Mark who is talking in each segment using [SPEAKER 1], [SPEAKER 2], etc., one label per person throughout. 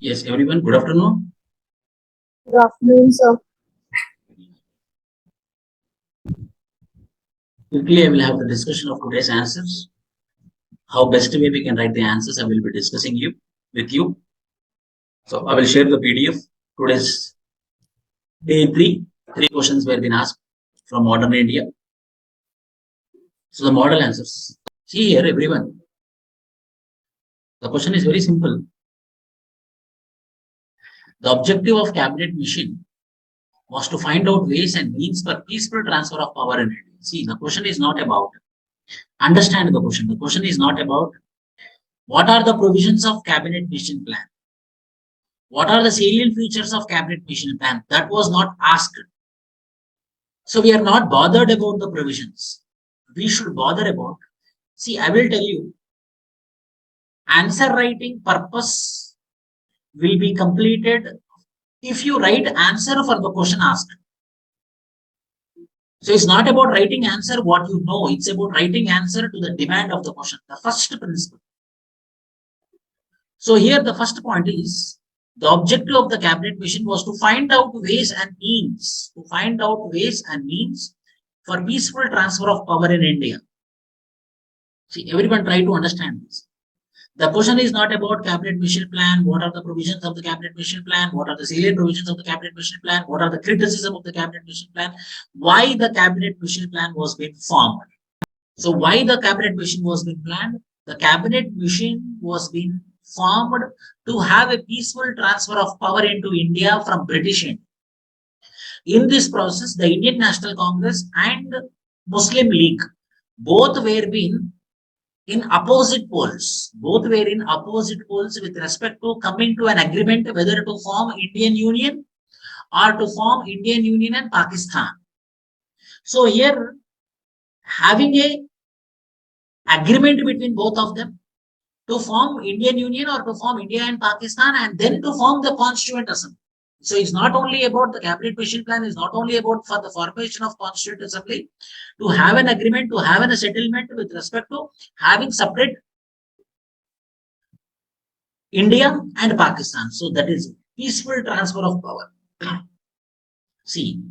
[SPEAKER 1] Yes, everyone, good afternoon.
[SPEAKER 2] Good afternoon, sir.
[SPEAKER 1] Quickly, I will have the discussion of today's answers. How best way we can write the answers, I will be discussing with you. So I will share the PDF. Today's day three. Three questions were been asked from modern India. So the model answers. See here, everyone. The question is very simple. The objective of cabinet mission was to find out ways and means for peaceful transfer of power in India. See, the question is not about understand the question. The question is not about what are the provisions of cabinet mission plan. What are the salient features of cabinet mission plan? That was not asked. So we are not bothered about the provisions. We should bother about. See, I will tell you, answer writing purpose will be completed if you write answer for the question asked. So it's not about writing answer what you know. It's about writing answer to the demand of the question. The first principle. So here the first point is the objective of the cabinet mission was to find out ways and means, for peaceful transfer of power in India. See, everyone try to understand this. The question is not about cabinet mission plan. What are the provisions of the cabinet mission plan? What are the salient provisions of the cabinet mission plan? What are the criticism of the cabinet mission plan? Why the cabinet mission plan was being formed? So why the cabinet mission was being planned? The cabinet mission was being formed to have a peaceful transfer of power into India from British India. In this process, the Indian National Congress and Muslim League both were being in opposite poles. Both were in opposite poles with respect to coming to an agreement whether to form Indian Union or to form Indian Union and Pakistan. So here, having a agreement between both of them to form Indian Union or to form India and Pakistan and then to form the Constituent Assembly. So it's not only about the cabinet mission plan, it's not only about for the formation of Constituent Assembly, to have an agreement, to have a settlement with respect to having separate India and Pakistan. So that is peaceful transfer of power. See,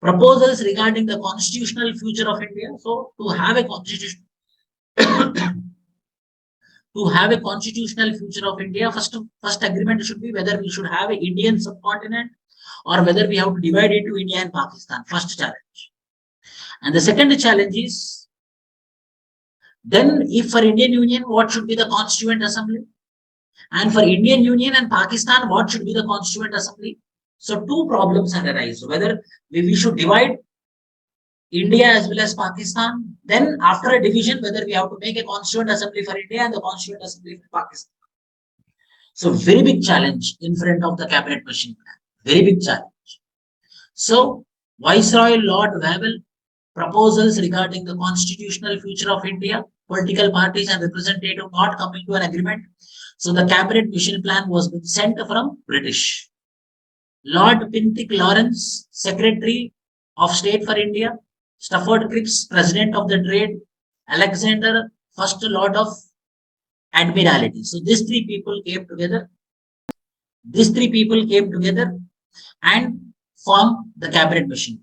[SPEAKER 1] proposals regarding the constitutional future of India. So to have a constitution to have a constitutional future of India, first agreement should be whether we should have an Indian subcontinent or whether we have to divide it to India and Pakistan. First challenge. And the second challenge is then if for Indian Union, what should be the Constituent Assembly? And for Indian Union and Pakistan, what should be the Constituent Assembly? So two problems are arise. Whether we should divide India as well as Pakistan. Then after a division, whether we have to make a Constituent Assembly for India and the Constituent Assembly for Pakistan. So very big challenge in front of the cabinet mission plan. Very big challenge. So Viceroy Lord Wavell proposals regarding the constitutional future of India, political parties and representative not coming to an agreement. So the cabinet mission plan was sent from British. Lord Pintick Lawrence, Secretary of State for India, Stafford Cripps, President of the Trade, Alexander, First Lord of Admiralty. So these three people came together. And formed the cabinet mission.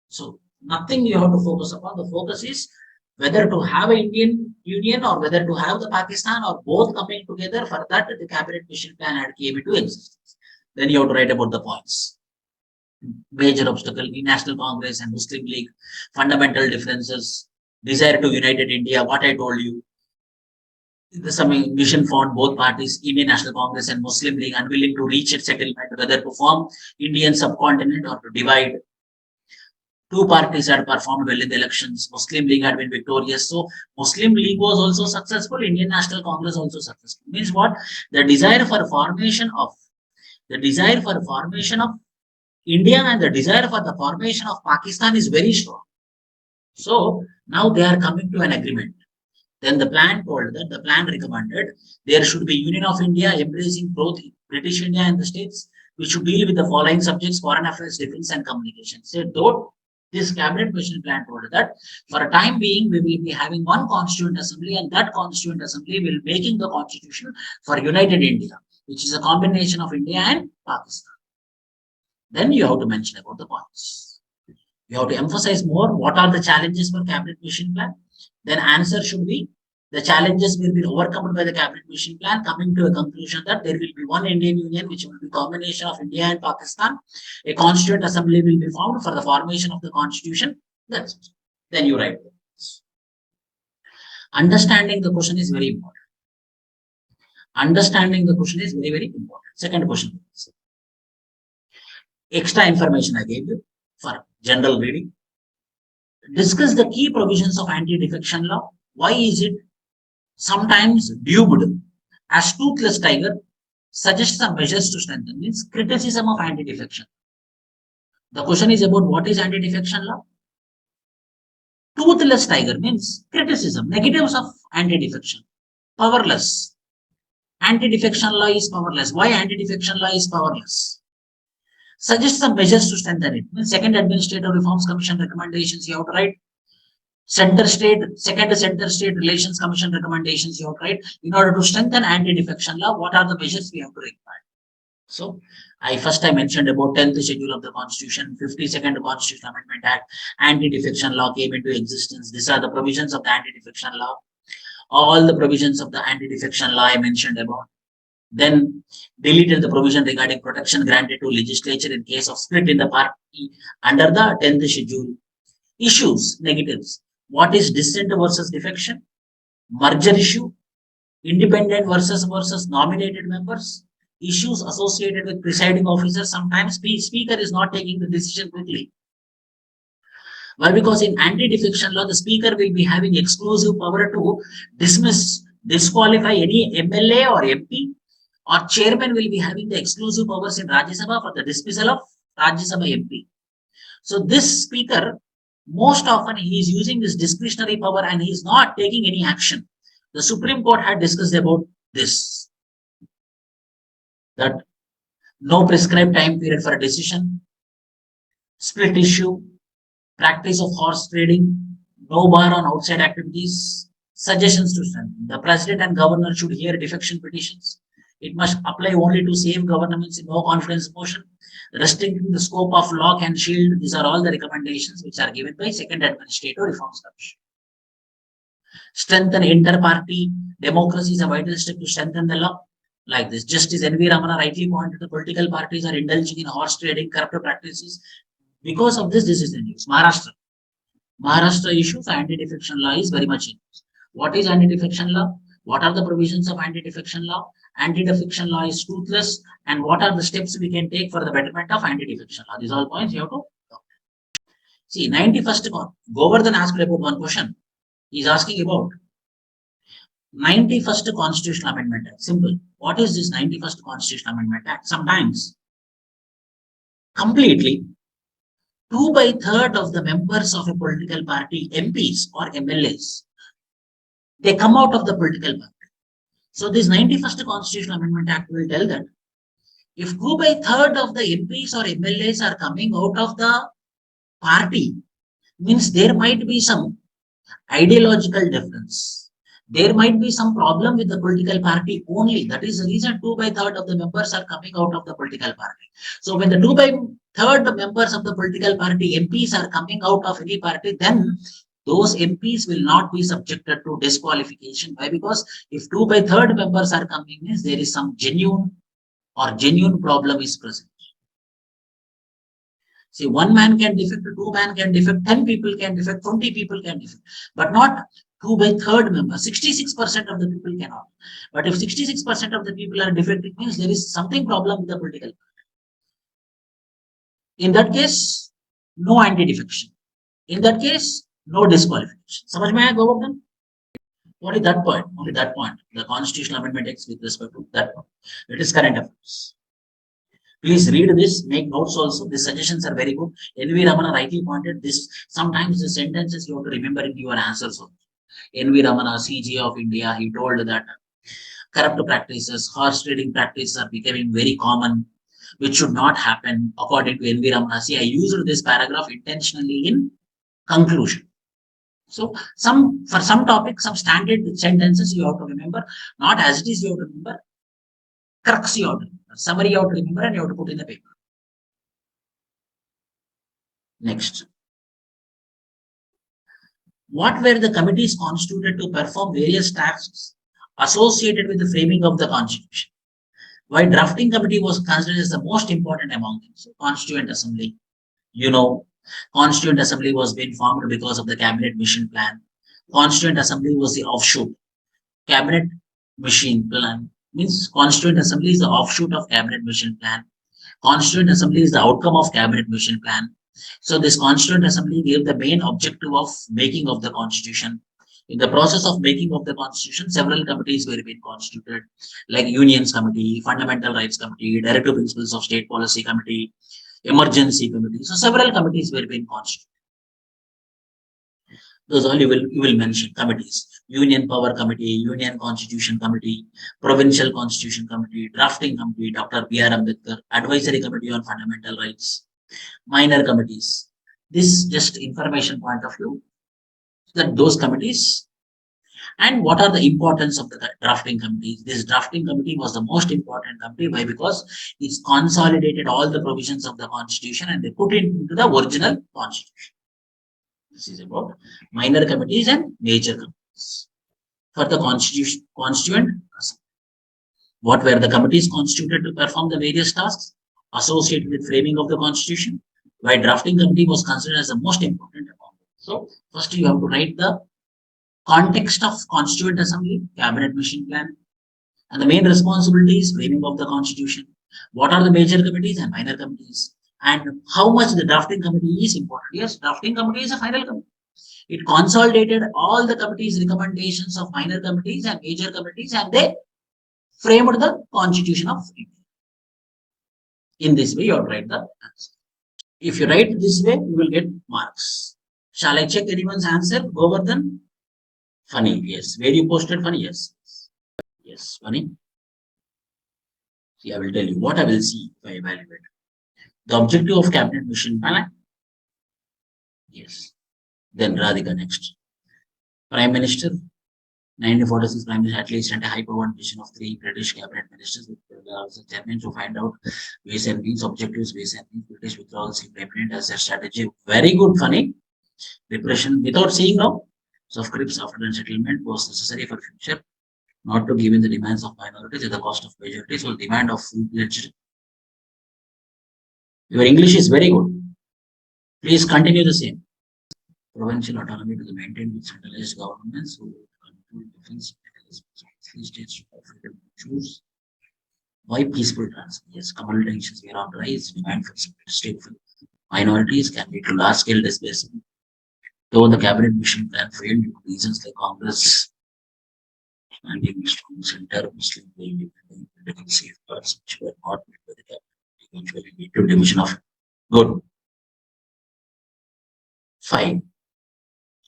[SPEAKER 1] So nothing you have to focus upon. The focus is whether to have an Indian Union or whether to have the Pakistan or both coming together. For that, the cabinet mission plan had came into existence. Then you have to write about the points. Major obstacle in National Congress and Muslim League, fundamental differences, desire to united India, what I told you. The some mission found both parties, Indian National Congress and Muslim League, unwilling to reach a settlement, whether to form Indian subcontinent or to divide. Two parties had performed well in the elections. Muslim League had been victorious. So Muslim League was also successful. Indian National Congress also successful. Means what? The desire for formation of India and the desire for the formation of Pakistan is very strong. So now they are coming to an agreement. Then the plan recommended there should be Union of India embracing both British India and the states, which should deal with the following subjects: foreign affairs, defense, and communication. So though this cabinet mission plan told that for a time being we will be having one Constituent Assembly, and that Constituent Assembly will making the constitution for United India. which is a combination of India and Pakistan. Then you have to mention about the points. You have to emphasize more what are the challenges for cabinet mission plan. Then answer should be the challenges will be overcome by the cabinet mission plan, coming to a conclusion that there will be one Indian Union, which will be a combination of India and Pakistan. A constituent assembly will be formed for the formation of the constitution. That's it. Then you write. Understanding the question is very important. Understanding the question is very, very important. Second question. Extra information I gave you for general reading. Discuss the key provisions of anti-defection law. Why is it sometimes dubbed as toothless tiger? Suggest some measures to strengthen. Means criticism of anti-defection. The question is about what is anti-defection law. Toothless tiger means criticism, negatives of anti-defection. Powerless. Anti-defection law is powerless. Why anti-defection law is powerless? Suggest some measures to strengthen it. Means second Administrative Reforms Commission recommendations you have to write. Second Center State Relations Commission recommendations you have to write. In order to strengthen anti-defection law, what are the measures we have to require? So, I mentioned about 10th schedule of the Constitution, 52nd Constitutional Amendment Act, anti-defection law came into existence. These are the provisions of the anti-defection law. All the provisions of the anti-defection law I mentioned about. Then deleted the provision regarding protection granted to legislature in case of split in the party under the 10th schedule. Issues, negatives. What is dissent versus defection? Merger issue, independent versus nominated members, issues associated with presiding officers. Sometimes speaker is not taking the decision quickly. Why? Because in anti-defection law, the speaker will be having exclusive power to dismiss, disqualify any MLA or MP, or chairman will be having the exclusive powers in Rajya Sabha for the dismissal of Rajya Sabha MP. So this speaker, most often he is using this discretionary power and he is not taking any action. The Supreme Court had discussed about this, that no prescribed time period for a decision, split issue, practice of horse trading, no bar on outside activities, suggestions to strengthen. The president and governor should hear defection petitions. It must apply only to safe governments in no confidence motion, restricting the scope of lock and shield. These are all the recommendations which are given by Second Administrative Reforms Commission. Strengthen inter-party democracy is a vital step to strengthen the law. Like this, Justice N.V. Ramana rightly pointed, the political parties are indulging in horse trading, corrupt practices. Because of this is the news. Maharashtra issues, anti-defection law is very much in use. What is anti-defection law? What are the provisions of anti-defection law? Anti-defection law is toothless, and what are the steps we can take for the betterment of anti-defection law? These are all points you have to see. 91st Govardhan asked about one question. He is asking about 91st Constitutional Amendment Act. Simple. What is this 91st Constitutional Amendment Act? Sometimes completely 2/3 of the members of a political party, MPs or MLAs, they come out of the political party. So this 91st Constitutional Amendment Act will tell that if 2/3 of the MPs or MLAs are coming out of the party, means there might be some ideological difference. There might be some problem with the political party only. That is the reason 2/3 of the members are coming out of the political party. So when the 2/3 members of the political party, MPs, are coming out of any party, then those MPs will not be subjected to disqualification. Why? Because if 2/3 members are coming, means there is some genuine problem is present. See, one man can defect, two man can defect, 10 people can defect, 20 people can defect, but not 2/3 members. 66% of the people cannot. But if 66% of the people are defective, means there is something problem with the political party. In that case, no anti-defection. In that case, no disqualification. Samajh mein aaya, Govardhan? Only that point. The Constitutional Amendment Act with respect to that point. It is current affairs. Please read this, make notes also. The suggestions are very good. N.V. Ramana rightly pointed this. Sometimes the sentences you have to remember in your answers also. N.V. Ramana, CG of India, he told that corrupt practices, horse trading practices are becoming very common, which should not happen according to N.V. Ramana. See, I used this paragraph intentionally in conclusion. So for some topics, some standard sentences you have to remember, not as it is you have to remember. crux you have to remember. Summary you have to remember and you have to put in the paper. Next. What were the committees constituted to perform various tasks associated with the framing of the Constitution? Why drafting committee was considered as the most important among them? So, Constituent Assembly. Constituent Assembly was being formed because of the Cabinet Mission Plan. Constituent Assembly was the offshoot. Cabinet Mission Plan means Constituent Assembly is the offshoot of Cabinet Mission Plan. Constituent Assembly is the outcome of Cabinet Mission Plan. So this Constituent Assembly gave the main objective of making of the Constitution. In the process of making of the Constitution, several committees were being constituted, like Unions Committee, Fundamental Rights Committee, Directive Principles of State Policy Committee, Emergency Committee. So several committees were being constituted. Those all you will mention committees. Union Power Committee, Union Constitution Committee, Provincial Constitution Committee, Drafting Committee, Dr. B.R. Ambedkar, Advisory Committee on Fundamental Rights, minor committees. This just information point of view that those committees and what are the importance of the drafting committees. This drafting committee was the most important committee. Why? Because it's consolidated all the provisions of the Constitution and they put it into the original Constitution. This is about minor committees and major committees for the Constituent Assembly. What were the committees constituted to perform the various tasks associated with framing of the Constitution? Why drafting committee was considered as the most important among them. So first you have to write the context of Constituent Assembly, Cabinet Mission Plan, and the main responsibilities, framing of the Constitution. What are the major committees and minor committees? And how much the drafting committee is important. Yes, drafting committee is a final committee. It consolidated all the committees' recommendations of minor committees and major committees, and they framed the Constitution of India. In this way, you have to write the answer. If you write this way, you will get marks. Shall I check anyone's answer? Govardhan? Funny, yes. Where you posted funny? Yes. Yes, funny. See, I will tell you what I will see if I evaluate. The objective of Cabinet Mission Plan. Yes. Then Radhika next. Prime Minister. 1946 Prime Minister at least had a high-powered mission of 3 British cabinet ministers with the chairman to find out ways and means, objectives, ways and means, British withdrawals implement as their strategy. Very good, funny. Repression without seeing now. So of Crips after the settlement was necessary for future, not to give in the demands of minorities at the cost of majorities or demand of full-fledged. Your English is very good. Please continue the same. Provincial autonomy to be maintained with centralized governments who control defense mechanisms. States to freedom to choose. Why peaceful transition? Yes, communal tensions were on rise. Demand for state minorities can lead to large-scale displacement. Though the cabinet mission plan failed due to reasons like Congress demanding strong center Muslim political safeguards which were not met by the cabinet, eventually lead to division of good. 5.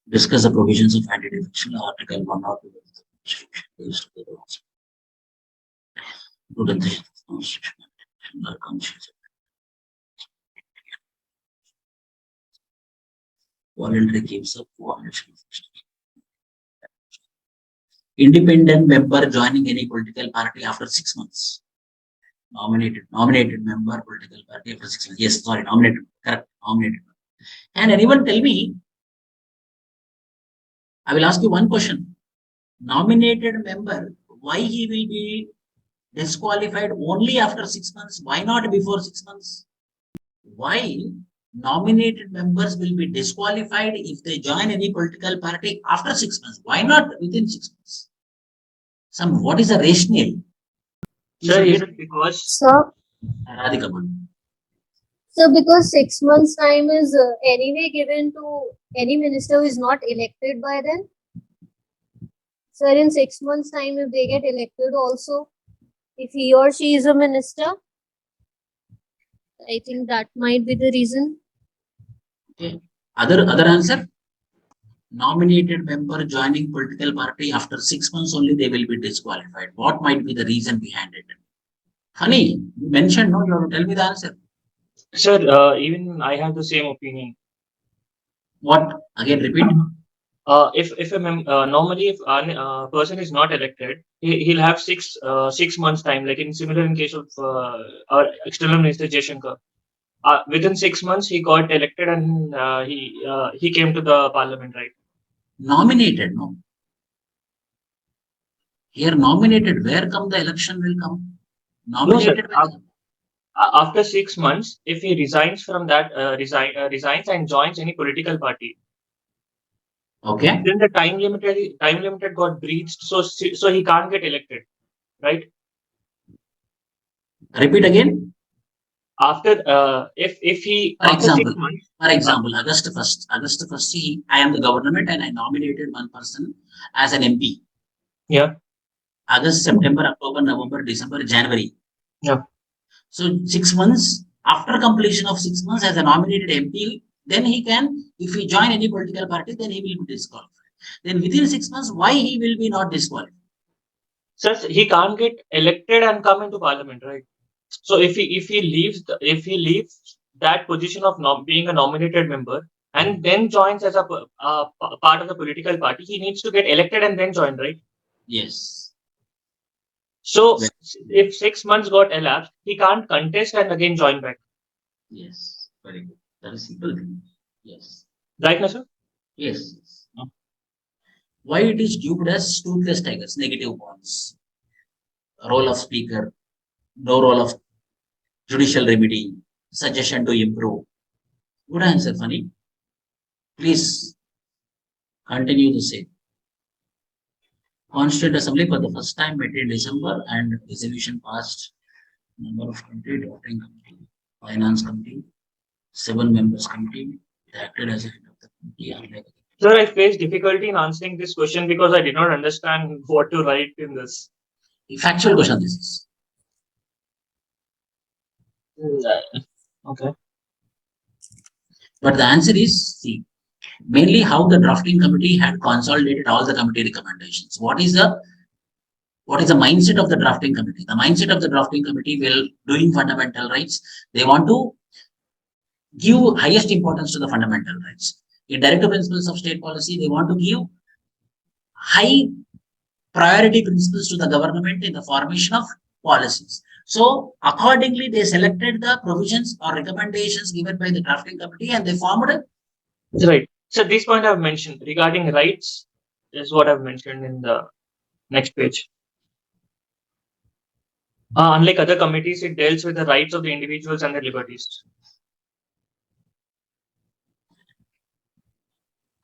[SPEAKER 1] Discuss the provisions of anti-defection article 1 or 2 of the Constitution based on the laws. To the Constitution are conscious. Voluntary gives up voluntary. Independent member joining any political party after 6 months. Nominated member political party after 6 months. Yes, sorry, nominated. Correct. Nominated. Can anyone tell me? I will ask you one question. Nominated member, why he will be disqualified only after 6 months? Why not before 6 months? Why nominated members will be disqualified if they join any political party after 6 months? Why not within 6 months? What is the rationale?
[SPEAKER 3] Sir, is it because
[SPEAKER 2] Sir,
[SPEAKER 1] Radhika,
[SPEAKER 2] so because 6 months time is anyway given to any minister who is not elected by them. Sir, in 6 months time, if they get elected also, if he or she is a minister, I think that might be the reason.
[SPEAKER 1] Okay. Other answer? Nominated member joining political party after 6 months only they will be disqualified. What might be the reason behind it? Honey, you mentioned, no, you have to tell me the answer.
[SPEAKER 3] Sir, even I have the same opinion.
[SPEAKER 1] What? Again, repeat.
[SPEAKER 3] Normally if a person is not elected, he'll have 6 months time. Like in similar in case of our external minister Jaishankar. Within 6 months he got elected and he came to the parliament, right?
[SPEAKER 1] Nominated, no. Here nominated, where come the election will come?
[SPEAKER 3] No, sir.
[SPEAKER 1] Nominated by the
[SPEAKER 3] After 6 months, if he resigns from that, resigns and joins any political party,
[SPEAKER 1] okay.
[SPEAKER 3] then the time limited got breached, so he can't get elected, right?
[SPEAKER 1] Repeat again.
[SPEAKER 3] After if he
[SPEAKER 1] For
[SPEAKER 3] after
[SPEAKER 1] example,
[SPEAKER 3] 6 months,
[SPEAKER 1] August 1st, see, I am the government and I nominated one person as an MP.
[SPEAKER 3] yeah,
[SPEAKER 1] August, September, October, November, December, January.
[SPEAKER 3] yeah.
[SPEAKER 1] So 6 months, after completion of 6 months as a nominated MP, then he can, if he join any political party, then he will be disqualified. Then within 6 months, why he will be not disqualified?
[SPEAKER 3] So he can't get elected and come into parliament, right? So if he leaves that position of being a nominated member and then joins as a part of the political party, he needs to get elected and then join, right?
[SPEAKER 1] Yes.
[SPEAKER 3] So
[SPEAKER 1] Well,
[SPEAKER 3] if 6 months got elapsed, he can't contest and again join back.
[SPEAKER 1] yes. Very good. That is simple thing. Yes.
[SPEAKER 3] Right, na, sir?
[SPEAKER 1] Yes.
[SPEAKER 3] No.
[SPEAKER 1] Why it is duped as toothless tigers, negative points. Role of speaker, no role of judicial remedy, suggestion to improve. Good answer, Funny. Please continue the same. Constituent Assembly for the first time met in December and resolution passed. Number of committee, drafting committee, finance committee, 7 members committee. It acted as a head of the committee. Unlike
[SPEAKER 3] Sir, I faced difficulty in answering this question because I did not understand what to write in this.
[SPEAKER 1] factual question, this is.
[SPEAKER 3] Okay.
[SPEAKER 1] But the answer is see, mainly how the drafting committee had consolidated all the committee recommendations. What is the mindset of the drafting committee? The mindset of the drafting committee will doing fundamental rights. They want to give highest importance to the fundamental rights. In directive principles of state policy, they want to give high priority principles to the government in the formation of policies. So accordingly, they selected the provisions or recommendations given by the drafting committee and they formed a
[SPEAKER 3] Right. So this point I've mentioned regarding rights is what I've mentioned in the next page. Unlike other committees, it deals with the rights of the individuals and their liberties.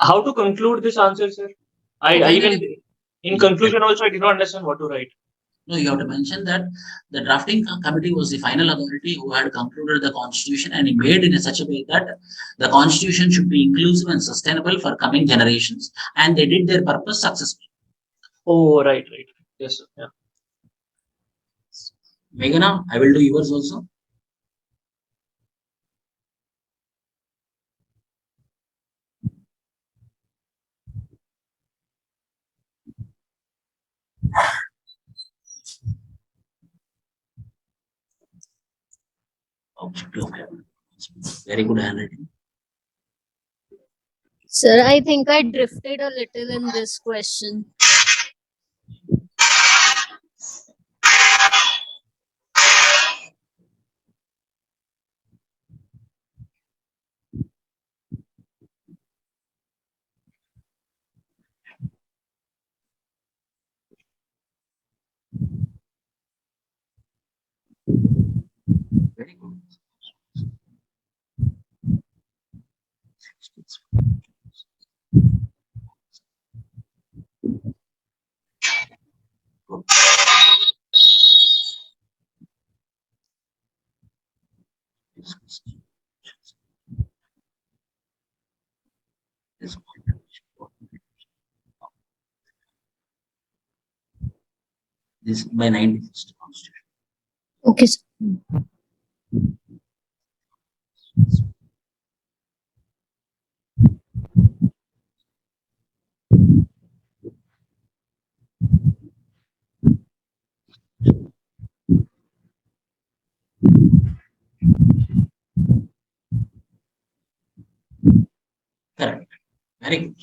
[SPEAKER 3] How to conclude this answer, sir? I even in conclusion also I did not understand what to write.
[SPEAKER 1] No, you have to mention that the drafting committee was the final authority who had concluded the constitution and it made in such a way that the constitution should be inclusive and sustainable for coming generations, and they did their purpose successfully.
[SPEAKER 3] Oh, right. Yes, sir. Yeah.
[SPEAKER 1] Meghana, I will do yours also. Objective. Very good handwriting.
[SPEAKER 2] Sir, I think I drifted a little in this question.
[SPEAKER 1] Very good. This by 91st constitution.
[SPEAKER 2] Okay, sir.
[SPEAKER 1] Correct. Very good.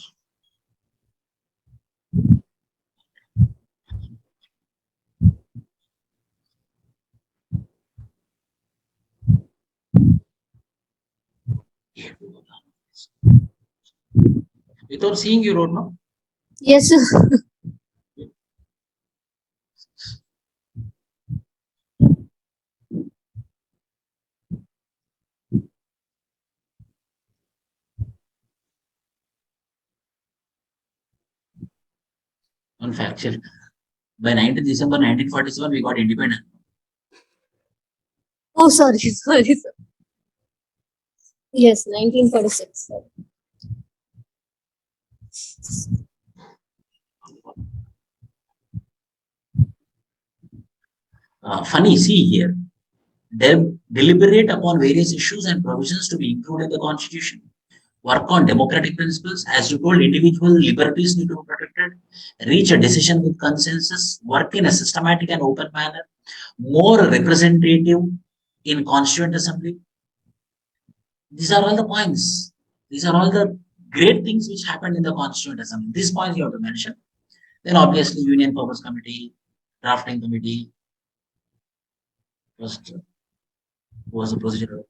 [SPEAKER 1] Without seeing, you wrote, no?
[SPEAKER 2] Yes, sir.
[SPEAKER 1] On factual. By 19th December 1947, we got independent.
[SPEAKER 2] Oh, sorry, sorry, sir. Yes, 1946. Sir.
[SPEAKER 1] Funny, see here. Deliberate upon various issues and provisions to be included in the Constitution. Work on democratic principles. As you told, individual liberties need to be protected. Reach a decision with consensus. Work in a systematic and open manner. More representative in Constituent Assembly. These are all the points. These are all the great things which happened in the Constituent Assembly. These points you have to mention. Then obviously Union Purpose Committee, Drafting Committee, was the procedure.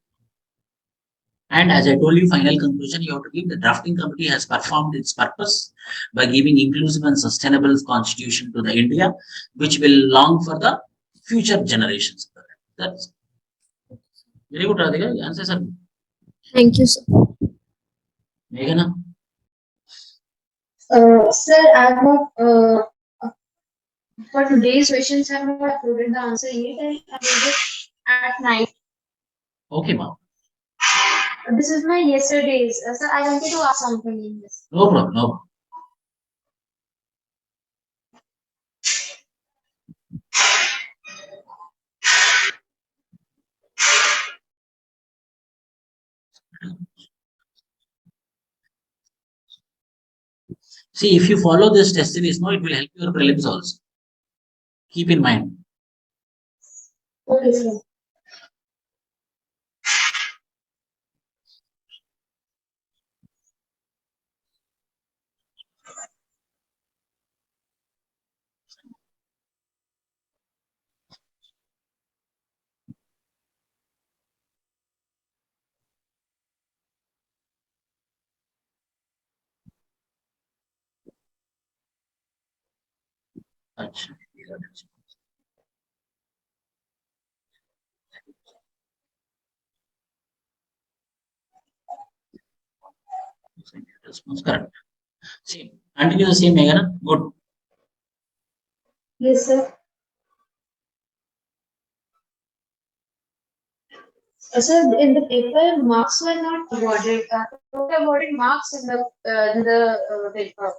[SPEAKER 1] And as I told you, final conclusion, you have to give the drafting committee has performed its purpose by giving inclusive and sustainable constitution to the India, which will long for the future generations. That's very good, Radhika. Answer, sir.
[SPEAKER 2] Thank you, sir.
[SPEAKER 1] Meghana?
[SPEAKER 4] Sir, I'm not, for today's questions, I have not uploaded the answer yet. I uploaded at night.
[SPEAKER 1] Okay, ma'am.
[SPEAKER 4] This is my yesterday's. Sir, I wanted to ask something in this.
[SPEAKER 1] No problem. No problem. See, if you follow this test series, no, it will help your prelims also. Keep in mind.
[SPEAKER 4] Okay, sir.
[SPEAKER 1] Achha. Response correct. See, continue the same, Meghana. Good.
[SPEAKER 4] Yes, sir. Sir, in the paper, marks were not awarded. Not awarded marks in the paper.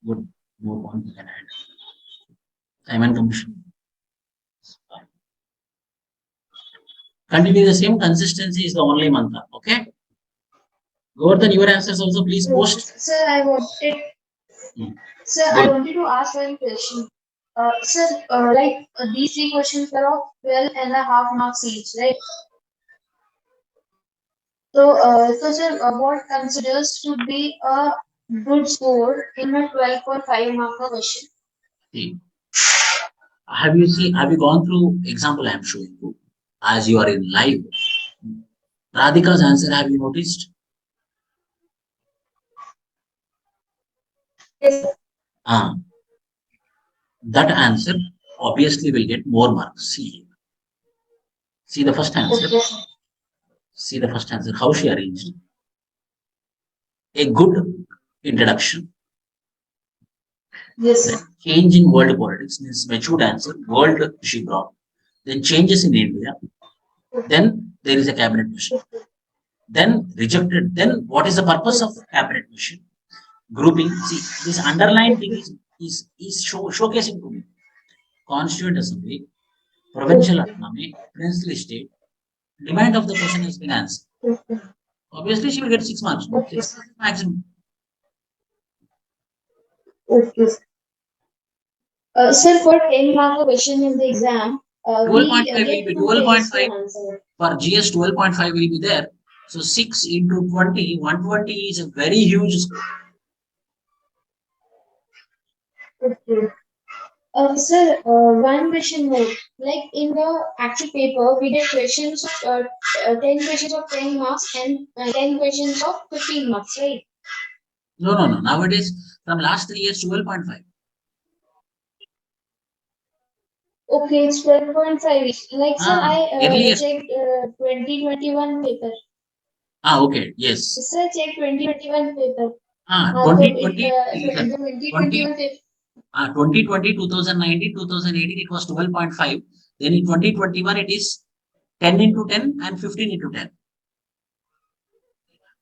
[SPEAKER 1] Good. More points you can add. Simon Commission. Continue the same. Consistency is the only mantra. Okay. Govardhan, your answers also please post.
[SPEAKER 4] Sir, I wanted.
[SPEAKER 1] Hmm.
[SPEAKER 4] Sir,
[SPEAKER 1] Good.
[SPEAKER 4] I wanted to ask one question. Sir, these three questions were of 12.5 marks each, right? So sir, what considers to be a good score in a 12.5 mark question?
[SPEAKER 1] See, have you gone through example I am showing you as you are in live? Radhika's answer, have you noticed?
[SPEAKER 4] Yes, sir.
[SPEAKER 1] That answer obviously will get more marks. See the first answer.
[SPEAKER 4] Okay.
[SPEAKER 1] See the first answer. How she arranged. A good introduction.
[SPEAKER 4] Yes,
[SPEAKER 1] Then
[SPEAKER 4] sir.
[SPEAKER 1] change in world politics means matured answer. World she brought. Then changes in India. Then there is a cabinet mission. Then rejected. Then what is the purpose of cabinet mission? Grouping. See, this underlying thing is showcasing to me. Constituent Assembly provincial autonomy, princely state. Demand of the question has been answered.
[SPEAKER 4] Okay.
[SPEAKER 1] Obviously, she will get 6 marks.
[SPEAKER 4] Okay.
[SPEAKER 1] 6 marks maximum.
[SPEAKER 4] Okay. Sir, for 10 mark question in the exam,
[SPEAKER 1] 12.5
[SPEAKER 4] we
[SPEAKER 1] will
[SPEAKER 4] get
[SPEAKER 1] be
[SPEAKER 4] 2 pages
[SPEAKER 1] 12.5
[SPEAKER 4] to answer.
[SPEAKER 1] for GS 12.5 will be there. So 6 into 20, 120 is a very huge score.
[SPEAKER 4] Okay. Sir, one question more. Like in the actual paper, we get questions of 10 questions of 10 marks and 10 questions of 15 marks, right?
[SPEAKER 1] No. Nowadays, from last 3 years, 12.5.
[SPEAKER 4] Okay, it's 12.5. Like, sir, I
[SPEAKER 1] Earlier.
[SPEAKER 4] checked 2021 paper.
[SPEAKER 1] Okay, yes.
[SPEAKER 4] Sir, check 2021 paper.
[SPEAKER 1] 2020,
[SPEAKER 4] The 2021 paper.
[SPEAKER 1] 2020, 2019, 2018, it was 12.5. Then in 2021, it is 10 into 10 and 15 into 10.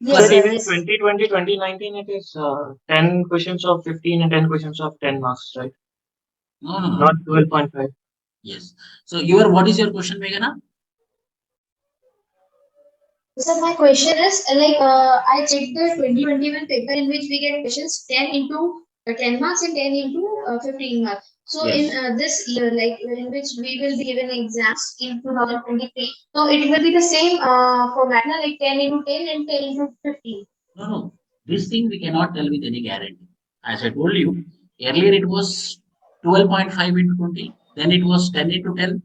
[SPEAKER 4] Yes,
[SPEAKER 3] Sir,
[SPEAKER 4] sir,
[SPEAKER 3] even
[SPEAKER 4] yes.
[SPEAKER 3] 2020, 2019, it is 10 questions of 15 and 10 questions of 10 marks, right?
[SPEAKER 1] No.
[SPEAKER 3] Not 12.5.
[SPEAKER 1] Yes. So, what is your question, Meghana?
[SPEAKER 4] So my question is I checked the 2021 paper in which we get questions 10 into 10 marks and 10 into 15 marks. So
[SPEAKER 1] Yes.
[SPEAKER 4] in this year, like in which we will be given exams in 2023, so it will be the same format, na, like 10 into 10 and 10 into 15.
[SPEAKER 1] No. This thing we cannot tell with any guarantee. As I told you, earlier it was 12.5 into 20, then it was 10 into 10,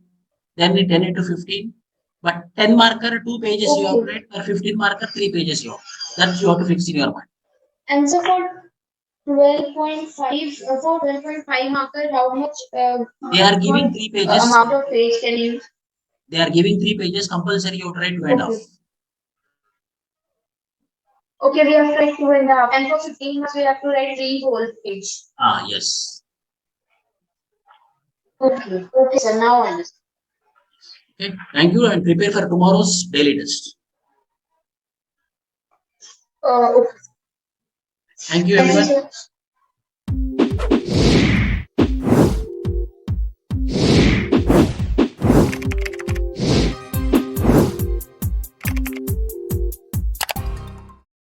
[SPEAKER 1] then 10 into 15. But 10 marker, 2 pages you have to
[SPEAKER 4] Okay.
[SPEAKER 1] write, or 15 marker, 3 pages you have. That you have to fix in your mind.
[SPEAKER 4] And so for 12.5 for 12.5 marker, how much
[SPEAKER 1] They are giving 3 pages.
[SPEAKER 4] amount of page can you?
[SPEAKER 1] They are giving 3 pages, compulsory you have to write 2.5.
[SPEAKER 4] Okay. Okay, we have to write 2.5, and for 15 marks we have to write 3 whole page.
[SPEAKER 1] Yes.
[SPEAKER 4] Okay, sir. Now I understand.
[SPEAKER 1] Okay. Thank you and prepare for tomorrow's daily test.
[SPEAKER 4] Okay.
[SPEAKER 1] Thank you,
[SPEAKER 4] Thank you,
[SPEAKER 1] everyone.
[SPEAKER 4] sir.